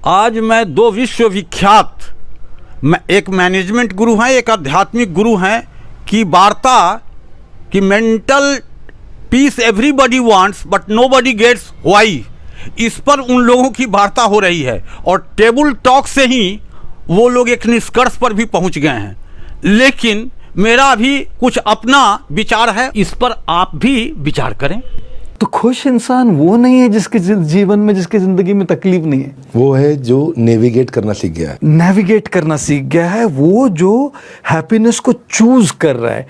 आज मैं दो विश्वविख्यात एक मैनेजमेंट गुरु हैं, एक आध्यात्मिक गुरु हैं की वार्ता कि mental peace everybody wants but nobody gets why, इस पर उन लोगों की वार्ता हो रही है और टेबल टॉक से ही वो लोग एक निष्कर्ष पर भी पहुंच गए हैं। लेकिन मेरा भी कुछ अपना विचार है, इस पर आप भी विचार करें। तो खुश इंसान वो नहीं है जिसके जीवन में, जिसकी जिंदगी में तकलीफ नहीं है। वो है जो नेविगेट करना सीख गया है। नेविगेट करना सीख गया है, वो जो हैप्पीनेस को चूज कर रहा है।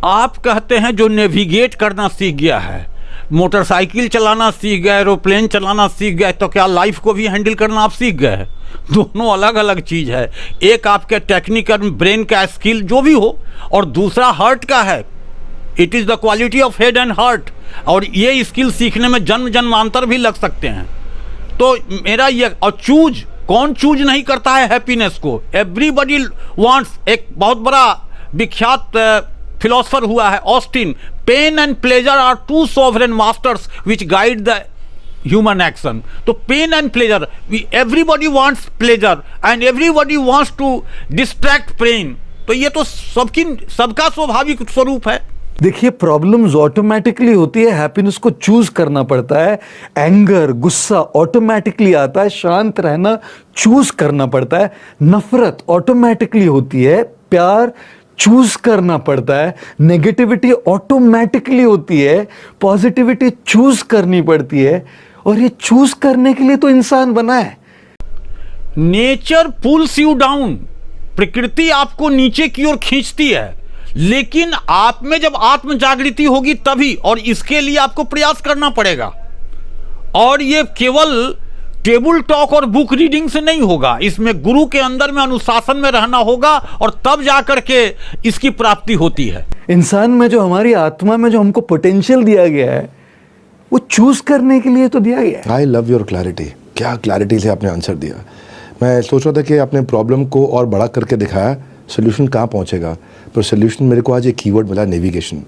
आप कहते हैं जो नेविगेट करना सीख गया है, मोटरसाइकिल चलाना सीख गए, एरोप्लेन चलाना सीख गए, तो क्या लाइफ को भी हैंडल करना आप सीख गए हैं? दोनों अलग अलग चीज़ है। एक आपके टेक्निकल ब्रेन का स्किल जो भी हो, और दूसरा हार्ट का है। It is the quality of head and heart. और ये स्किल सीखने में जन्म जन्मांतर भी लग सकते हैं। तो मेरा ये, और कौन चूज नहीं करता है हैप्पीनेस को? Everybody wants. एक बहुत बड़ा विख्यात फिलोसफर हुआ है Austin, pain and pleasure are two sovereign masters which guide the human action. तो pain and pleasure, everybody wants pleasure and everybody wants to distract pain. तो ये तो सबका स्वाभाविक स्वरूप है। देखिए, प्रॉब्लम्स ऑटोमेटिकली होती है, हैप्पीनेस को चूज करना पड़ता है। एंगर, गुस्सा ऑटोमेटिकली आता है, शांत रहना चूज करना पड़ता है। नफरत ऑटोमेटिकली होती है, प्यार चूज करना पड़ता है। नेगेटिविटी ऑटोमेटिकली होती है, पॉजिटिविटी चूज करनी पड़ती है। और ये चूज करने के लिए तो इंसान बना है। नेचर पुल्स यू डाउन, प्रकृति आपको नीचे की ओर खींचती है, लेकिन आप में जब आत्म जागृति होगी तभी, और इसके लिए आपको प्रयास करना पड़ेगा। और ये केवल टेबल टॉक और बुक रीडिंग से नहीं होगा, इसमें गुरु के अंदर में अनुशासन में रहना होगा, और तब जाकर के इसकी प्राप्ति होती है। इंसान में जो, हमारी आत्मा में जो हमको पोटेंशियल दिया गया है, वो चूज करने के लिए तो दिया गया है। I love your clarity. क्या क्लैरिटी से आपने आंसर दिया। मैं सोच रहा था कि आपने प्रॉब्लम को और बड़ा करके दिखाया, सोल्यूशन कहाँ पहुँचेगा, पर सोल्यूशन मेरे को आज एक कीवर्ड मिला, नेविगेशन।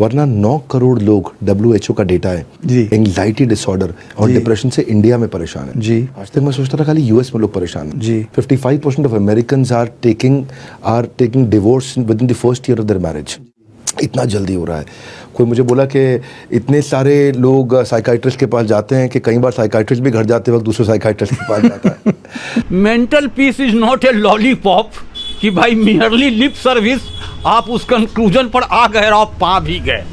वरना 9 करोड़ लोग, WHO का डेटा है, एंग्जाइटी डिसऑर्डर और डिप्रेशन से इंडिया में परेशान है जी। आज तक मैं सोचता था खाली यूएस में लोग परेशान हैं जी। 55% of Americans are taking divorce within the first year of their marriage. इतना जल्दी हो रहा है। कोई मुझे बोला कि इतने सारे लोग साइकाइट्रिस्ट के पास जाते हैं कि कई बार साइकाइट्रिस्ट भी घर जाते वक्त दूसरे साइकाइट्रिस्ट के पास जाता है। Mental peace is not a lollipop कि भाई मियरली लिप सर्विस, आप उस कंक्लूजन पर आ गए और आप पा भी गए।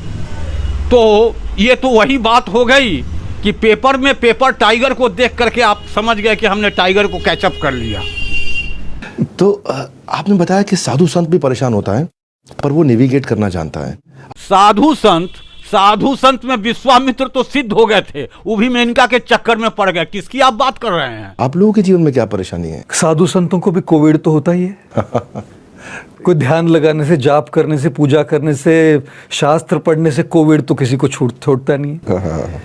तो ये तो वही बात हो गई कि पेपर में पेपर टाइगर को देख करके आप समझ गए कि हमने टाइगर को कैचअप कर लिया। तो आपने बताया कि साधु संत भी परेशान होता है, पर वो नेविगेट करना जानता है। साधु संत में विश्वामित्र तो सिद्ध हो गए थे, वो भी मेनका के चक्कर में पड़ गए। किसकी आप बात कर रहे हैं? आप लोगों के जीवन में क्या परेशानी है? साधु संतों को भी कोविड तो होता ही है। कोई ध्यान लगाने से, जाप करने से, पूजा करने से, शास्त्र पढ़ने से कोविड तो किसी को छोड़ता नहीं है।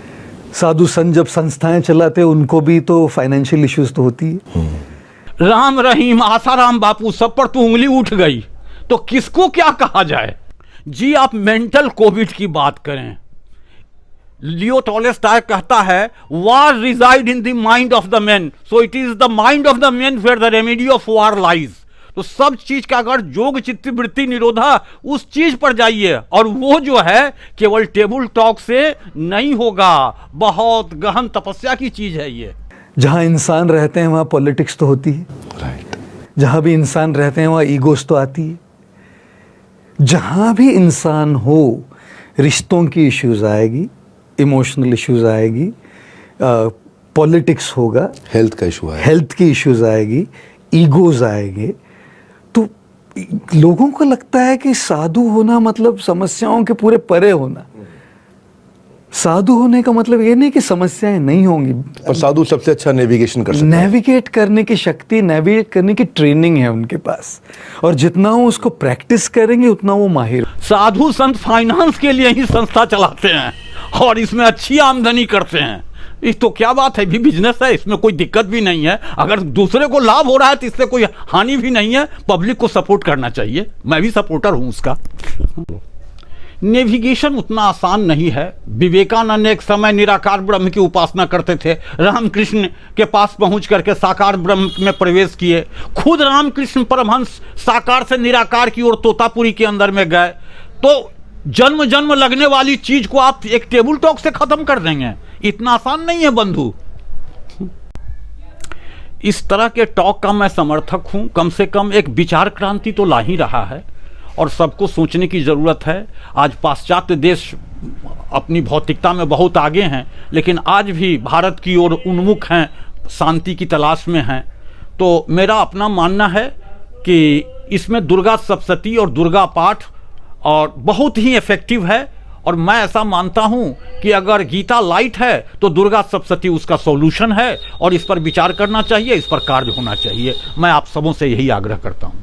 साधु संत जब संस्थाएं चलाते हैं, उनको भी तो फाइनेंशियल इश्यूज तो होती है। राम रहीम आसाराम बापू सब पर तो उंगली उठ गई, तो किसको क्या कहा जाए जी। आप मेंटल कोविड की बात करें, लियो टॉलस्टॉय कहता है, war reside in the mind of the man, so it is the mind of the man where the remedy of war lies. तो सब चीज का अगर योग चित्त वृत्ति निरोधा, उस चीज पर जाइए, और वो जो है केवल टेबल टॉक से नहीं होगा, बहुत गहन तपस्या की चीज है ये। जहां इंसान रहते हैं वहां पॉलिटिक्स तो होती है, राइट। जहां भी इंसान रहते हैं वहां ईगोस तो आती है। जहां भी इंसान हो, रिश्तों की इश्यूज आएगी, इमोशनल इश्यूज आएगी, पॉलिटिक्स होगा, हेल्थ का इशू है, हेल्थ की इश्यूज आएगी, ईगोज आएंगे। तो लोगों को लगता है कि साधु होना मतलब समस्याओं के पूरे परे होना। साधु होने का मतलब ये नहीं कि समस्याएं नहीं होंगी, और साधु सबसे अच्छा नेविगेशन कर सकते हैं। नेविगेट करने की शक्ति, नेविगेट करने की ट्रेनिंग है उनके पास, और जितना वो उसको प्रैक्टिस करेंगे उतना वो माहिर। साधु संत फाइनेंस के लिए ही संस्था चलाते हैं और इसमें अच्छी आमदनी करते हैं। इस तो क्या बात है, भी बिजनेस है, इसमें कोई दिक्कत भी नहीं है। अगर दूसरे को लाभ हो रहा है तो इससे कोई हानि भी नहीं है। पब्लिक को सपोर्ट करना चाहिए, मैं भी सपोर्टर हूं उसका। नेविगेशन उतना आसान नहीं है। विवेकानंद एक समय निराकार ब्रह्म की उपासना करते थे, रामकृष्ण के पास पहुंच करके साकार ब्रह्म में प्रवेश किए। खुद रामकृष्ण परमहंस साकार से निराकार की ओर तोतापुरी के अंदर में गए। तो जन्म जन्म लगने वाली चीज को आप एक टेबल टॉक से खत्म कर देंगे, इतना आसान नहीं है बंधु। इस तरह के टॉक का मैं समर्थक हूं। कम से कम एक विचार क्रांति तो ला ही रहा है और सबको सोचने की ज़रूरत है। आज पाश्चात्य देश अपनी भौतिकता में बहुत आगे हैं, लेकिन आज भी भारत की ओर उन्मुख हैं, शांति की तलाश में हैं। तो मेरा अपना मानना है कि इसमें दुर्गा सप्तशती और दुर्गा पाठ और बहुत ही इफेक्टिव है। और मैं ऐसा मानता हूं कि अगर गीता लाइट है तो दुर्गा सप्तशती उसका सॉल्यूशन है और इस पर विचार करना चाहिए, इस पर कार्य होना चाहिए। मैं आप सबों से यही आग्रह करता हूं।